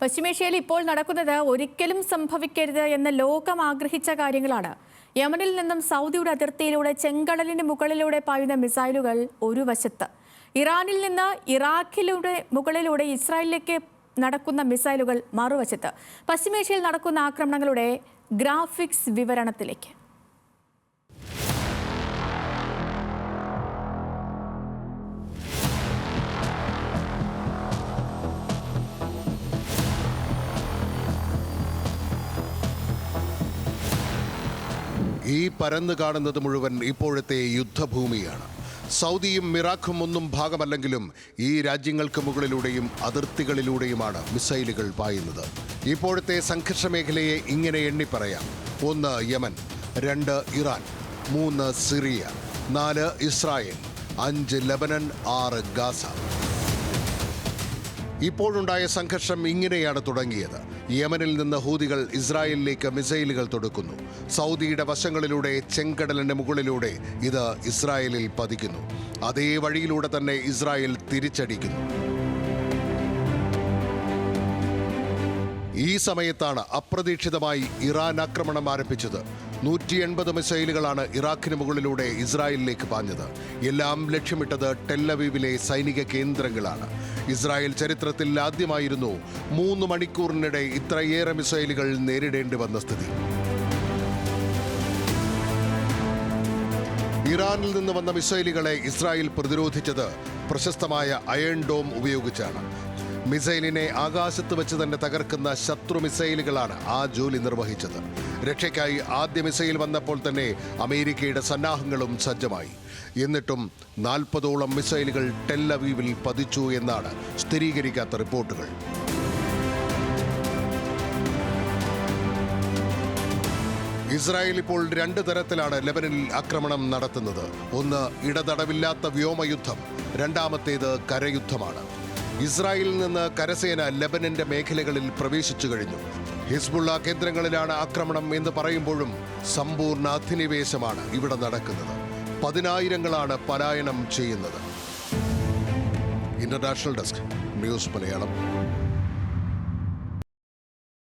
പശ്ചിമേഷ്യയിൽ ഇപ്പോൾ നടക്കുന്നത് ഒരിക്കലും സംഭവിക്കരുത് എന്ന് ലോകം ആഗ്രഹിച്ച കാര്യങ്ങളാണ്. യമനിൽ നിന്നും സൗദിയുടെ അതിർത്തിയിലൂടെ ചെങ്കടലിന് മുകളിലൂടെ പായുന്ന മിസൈലുകൾ ഒരു വശത്ത്, ഇറാനിൽ നിന്ന് ഇറാഖിലൂടെ മുകളിലൂടെ ഇസ്രായേലിലേക്ക് നടക്കുന്ന മിസൈലുകൾ മറുവശത്ത്. പശ്ചിമേഷ്യയിൽ നടക്കുന്ന ആക്രമണങ്ങളുടെ ഗ്രാഫിക്സ് വിവരണത്തിലേക്ക്. ഈ പരന്നു കാണുന്നത് മുഴുവൻ ഇപ്പോഴത്തെ യുദ്ധഭൂമിയാണ്. സൗദിയും ഇറാഖും ഒന്നും ഭാഗമല്ലെങ്കിലും ഈ രാജ്യങ്ങൾക്ക് മുകളിലൂടെയും അതിർത്തികളിലൂടെയുമാണ് മിസൈലുകൾ പായുന്നത്. ഇപ്പോഴത്തെ സംഘർഷ മേഖലയെ ഇങ്ങനെ എണ്ണിപ്പറയാം: 1 Yemen, 2 Iran, 3 Syria, 4 Israel, 5 Lebanon, 6 Gaza. ഇപ്പോഴുണ്ടായ സംഘർഷം ഇങ്ങനെയാണ് തുടങ്ങിയത്. യമനിൽ നിന്ന് ഹൂതികൾ ഇസ്രായേലിലേക്ക് മിസൈലുകൾ തൊടുക്കുന്നു. സൗദിയുടെ വശങ്ങളിലൂടെ ചെങ്കടലിന് മുകളിലൂടെ ഇത് ഇസ്രായേലിൽ പതിക്കുന്നു. അതേ വഴിയിലൂടെ തന്നെ ഇസ്രായേൽ തിരിച്ചടിക്കുന്നു. ഈ സമയത്താണ് അപ്രതീക്ഷിതമായി ഇറാൻ ആക്രമണം ആരംഭിച്ചത്. 180 മിസൈലുകളാണ് ഇറാഖിന് മുകളിലൂടെ ഇസ്രായേലിലേക്ക് പാഞ്ഞത്. എല്ലാം ലക്ഷ്യമിട്ടത് ടെല്ലവീവിലെ സൈനിക കേന്ദ്രങ്ങളാണ്. ഇസ്രായേൽ ചരിത്രത്തിൽ ആദ്യമായിരുന്നു 3 മണിക്കൂറിനിടെ ഇത്രയേറെ മിസൈലുകൾ നേരിടേണ്ടി വന്ന സ്ഥിതി. ഇറാനിൽ നിന്ന് വന്ന മിസൈലുകളെ ഇസ്രായേൽ പ്രതിരോധിച്ചത് പ്രശസ്തമായ അയൺ ഡോം ഉപയോഗിച്ചാണ്. മിസൈലിനെ ആകാശത്ത് വെച്ച് തന്നെ തകർക്കുന്ന ശത്രു മിസൈലുകളാണ് ആ ജോലി നിർവഹിച്ചത്. രക്ഷയ്ക്കായി ആദ്യ മിസൈൽ വന്നപ്പോൾ തന്നെ അമേരിക്കയുടെ സന്നാഹങ്ങളും സജ്ജമായി. എന്നിട്ടും 40ഓളം മിസൈലുകൾ ടെല്ലവീവിൽ പതിച്ചു എന്നാണ് സ്ഥിരീകരിക്കാത്ത റിപ്പോർട്ടുകൾ. ഇസ്രായേൽ ഇപ്പോൾ 2 തരത്തിലാണ് ലെബനനിൽ ആക്രമണം നടത്തുന്നത്. ഒന്ന് ഇടതടവില്ലാത്ത വ്യോമയുദ്ധം, രണ്ടാമത്തേത് കരയുദ്ധമാണ്. ഇസ്രായേലിൽ നിന്ന് കരസേന ലെബനന്റെ മേഖലകളിൽ പ്രവേശിച്ചു കഴിഞ്ഞു. ഹിസ്ബുള്ള കേന്ദ്രങ്ങളിലാണ് ആക്രമണം എന്ന് പറയുമ്പോഴും സമ്പൂർണ്ണ അധിനിവേശമാണ് ഇവിടെ നടക്കുന്നത്. 10,000-ങ്ങളാണ് പലായനം ചെയ്യുന്നത്. International desk, news Malayalam.